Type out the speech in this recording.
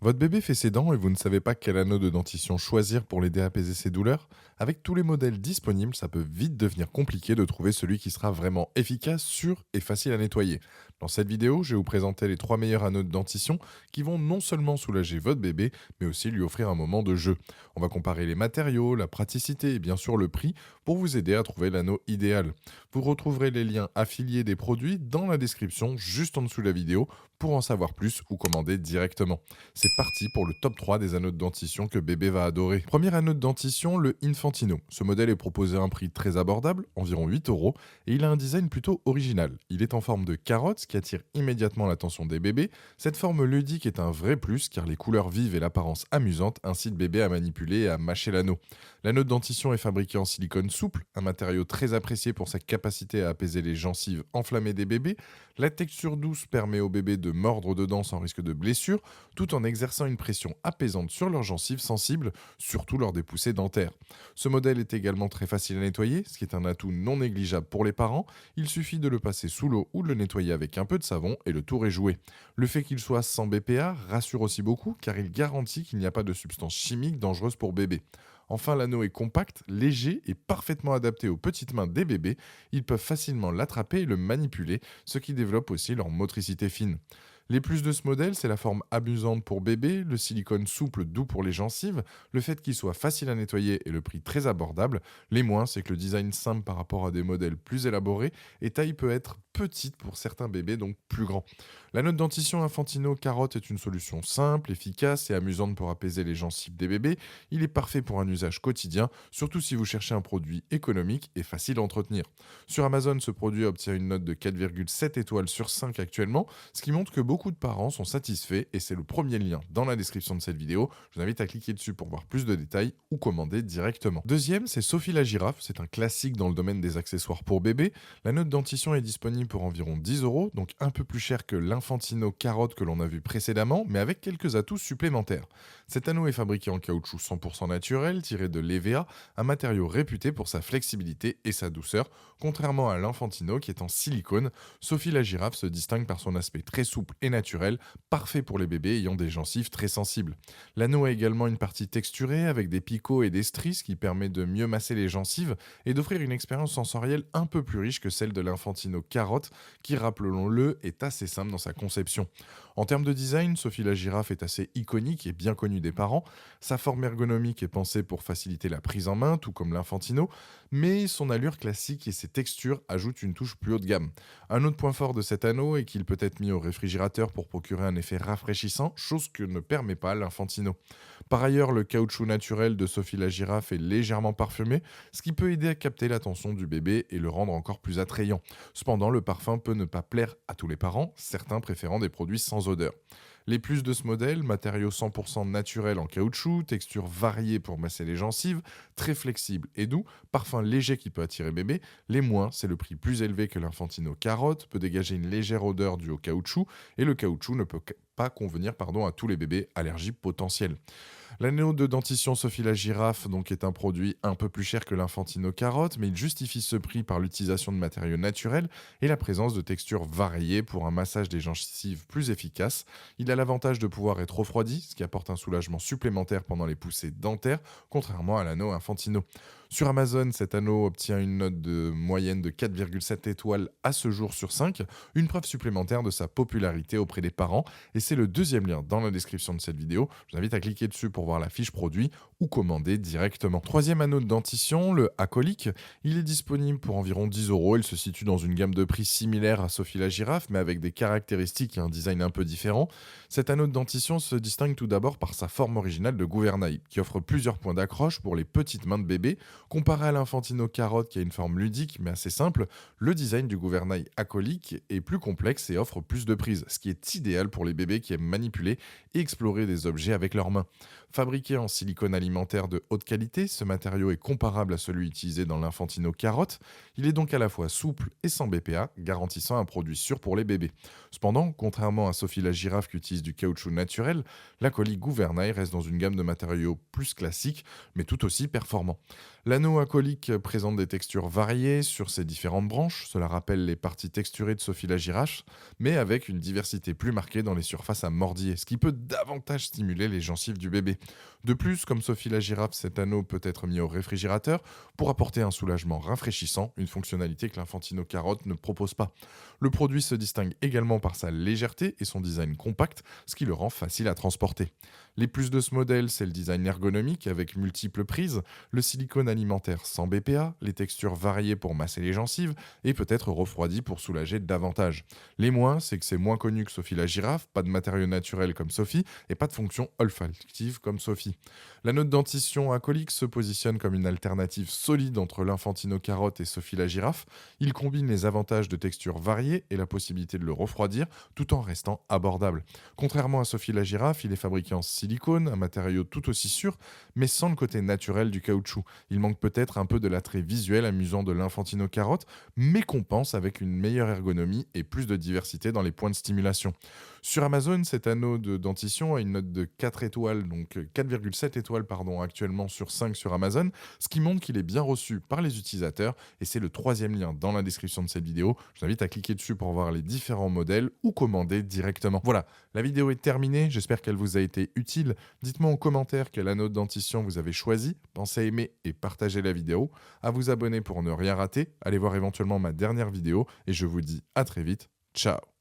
Votre bébé fait ses dents et vous ne savez pas quel anneau de dentition choisir pour l'aider à apaiser ses douleurs? Avec tous les modèles disponibles, ça peut vite devenir compliqué de trouver celui qui sera vraiment efficace, sûr et facile à nettoyer. Dans cette vidéo, je vais vous présenter les 3 meilleurs anneaux de dentition qui vont non seulement soulager votre bébé, mais aussi lui offrir un moment de jeu. On va comparer les matériaux, la praticité et bien sûr le prix pour vous aider à trouver l'anneau idéal. Vous retrouverez les liens affiliés des produits dans la description juste en dessous de la vidéo pour en savoir plus ou commander directement. C'est parti pour le top 3 des anneaux de dentition que bébé va adorer. Premier anneau de dentition, le Infantino. Ce modèle est proposé à un prix très abordable, environ 8 euros, et il a un design plutôt original. Il est en forme de carotte, ce qui attire immédiatement l'attention des bébés. Cette forme ludique est un vrai plus car les couleurs vives et l'apparence amusante incitent bébé à manipuler et à mâcher l'anneau. L'anneau de dentition est fabriqué en silicone souple, un matériau très apprécié pour sa capacité à apaiser les gencives enflammées des bébés. La texture douce permet aux bébés de mordre dedans sans risque de blessure, tout en exerçant une pression apaisante sur leurs gencives sensibles, surtout lors des poussées dentaires. Ce modèle est également très facile à nettoyer, ce qui est un atout non négligeable pour les parents. Il suffit de le passer sous l'eau ou de le nettoyer avec un peu de savon et le tour est joué. Le fait qu'il soit sans BPA rassure aussi beaucoup car il garantit qu'il n'y a pas de substances chimiques dangereuses pour bébé. Enfin, l'anneau est compact, léger et parfaitement adapté aux petites mains des bébés. Ils peuvent facilement l'attraper et le manipuler, ce qui développe aussi leur motricité fine. Les plus de ce modèle, c'est la forme amusante pour bébé, le silicone souple doux pour les gencives, le fait qu'il soit facile à nettoyer et le prix très abordable. Les moins, c'est que le design simple par rapport à des modèles plus élaborés et taille peut être petite pour certains bébés, donc plus grand. La note dentition Infantino Carotte est une solution simple, efficace et amusante pour apaiser les gencives des bébés. Il est parfait pour un usage quotidien, surtout si vous cherchez un produit économique et facile à entretenir. Sur Amazon, ce produit obtient une note de 4,7 étoiles sur 5 actuellement, ce qui montre que beaucoup de parents sont satisfaits et c'est le premier lien dans la description de cette vidéo. Je vous invite à cliquer dessus pour voir plus de détails ou commander directement. Deuxième, c'est Sophie la girafe. C'est un classique dans le domaine des accessoires pour bébé. La note dentition est disponible pour environ 10 euros, donc un peu plus cher que l'Infantino Carotte que l'on a vu précédemment, mais avec quelques atouts supplémentaires. Cet anneau est fabriqué en caoutchouc 100% naturel, tiré de l'EVA, un matériau réputé pour sa flexibilité et sa douceur, contrairement à l'Infantino qui est en silicone. Sophie la girafe se distingue par son aspect très souple et naturel, parfait pour les bébés ayant des gencives très sensibles. L'anneau a également une partie texturée avec des picots et des stries qui permet de mieux masser les gencives et d'offrir une expérience sensorielle un peu plus riche que celle de l'Infantino Carotte qui, rappelons-le, est assez simple dans sa conception. En termes de design, Sophie la girafe est assez iconique et bien connue des parents. Sa forme ergonomique est pensée pour faciliter la prise en main, tout comme l'Infantino, mais son allure classique et ses textures ajoutent une touche plus haut de gamme. Un autre point fort de cet anneau est qu'il peut être mis au réfrigérateur pour procurer un effet rafraîchissant, chose que ne permet pas l'Infantino. Par ailleurs, le caoutchouc naturel de Sophie la girafe est légèrement parfumé, ce qui peut aider à capter l'attention du bébé et le rendre encore plus attrayant. Cependant, le parfum peut ne pas plaire à tous les parents, certains préférant des produits sans odeur. Les plus de ce modèle, matériaux 100% naturels en caoutchouc, texture variée pour masser les gencives, très flexible et doux, parfum léger qui peut attirer bébé. Les moins, c'est le prix plus élevé que l'Infantino Carotte, peut dégager une légère odeur due au caoutchouc et le caoutchouc ne peut pas convenir à tous les bébés allergiques potentiels. L'anneau de dentition Sophie la girafe donc est un produit un peu plus cher que l'Infantino Carotte, mais il justifie ce prix par l'utilisation de matériaux naturels et la présence de textures variées pour un massage des gencives plus efficace. Il a l'avantage de pouvoir être refroidi, ce qui apporte un soulagement supplémentaire pendant les poussées dentaires, contrairement à l'anneau Infantino. Sur Amazon, cet anneau obtient une note de moyenne de 4,7 étoiles à ce jour sur 5, une preuve supplémentaire de sa popularité auprès des parents, et c'est le deuxième lien dans la description de cette vidéo. Je vous invite à cliquer dessus pour voir la fiche produit ou commander directement. Troisième anneau de dentition, le Acolique. Il est disponible pour environ 10 euros. Il se situe dans une gamme de prix similaire à Sophie la girafe, mais avec des caractéristiques et un design un peu différent. Cet anneau de dentition se distingue tout d'abord par sa forme originale de gouvernail, qui offre plusieurs points d'accroche pour les petites mains de bébé. Comparé à l'Infantino Carotte qui a une forme ludique mais assez simple, le design du gouvernail Acolique est plus complexe et offre plus de prise, ce qui est idéal pour les bébés qui aiment manipuler et explorer des objets avec leurs mains. Fabriqué en silicone alimentaire de haute qualité, ce matériau est comparable à celui utilisé dans l'Infantino Carotte. Il est donc à la fois souple et sans BPA, garantissant un produit sûr pour les bébés. Cependant, contrairement à Sophie la girafe qui utilise du caoutchouc naturel, l'Acolique Gouvernail reste dans une gamme de matériaux plus classiques, mais tout aussi performants. L'anneau acrylique présente des textures variées sur ses différentes branches, cela rappelle les parties texturées de Sophie la girafe, mais avec une diversité plus marquée dans les surfaces à mordiller, ce qui peut davantage stimuler les gencives du bébé. De plus, comme Sophie la girafe, cet anneau peut être mis au réfrigérateur pour apporter un soulagement rafraîchissant, une fonctionnalité que l'Infantino Carotte ne propose pas. Le produit se distingue également par sa légèreté et son design compact, ce qui le rend facile à transporter. Les plus de ce modèle, c'est le design ergonomique avec multiples prises, le silicone alimentaire sans BPA, les textures variées pour masser les gencives et peut-être refroidi pour soulager davantage. Les moins, c'est que c'est moins connu que Sophie la girafe, pas de matériaux naturels comme Sophie et pas de fonction olfactive comme Sophie. L'anneau de dentition acrylique se positionne comme une alternative solide entre l'Infantino Carotte et Sophie la girafe. Il combine les avantages de textures variées et la possibilité de le refroidir tout en restant abordable. Contrairement à Sophie la girafe, il est fabriqué en silicone, un matériau tout aussi sûr, mais sans le côté naturel du caoutchouc. Il manque peut-être un peu de l'attrait visuel amusant de l'Infantino Carotte, mais compense avec une meilleure ergonomie et plus de diversité dans les points de stimulation. Sur Amazon, cet anneau de dentition a une note de 4 étoiles, donc 4,7 étoiles pardon, actuellement sur 5 sur Amazon, ce qui montre qu'il est bien reçu par les utilisateurs et c'est le troisième lien dans la description de cette vidéo. Je vous invite à cliquer dessus pour voir les différents modèles ou commander directement. Voilà, la vidéo est terminée, j'espère qu'elle vous a été utile. Dites-moi en commentaire quel anneau de dentition vous avez choisi. Pensez à aimer et partager la vidéo, à vous abonner pour ne rien rater. Allez voir éventuellement ma dernière vidéo et je vous dis à très vite. Ciao.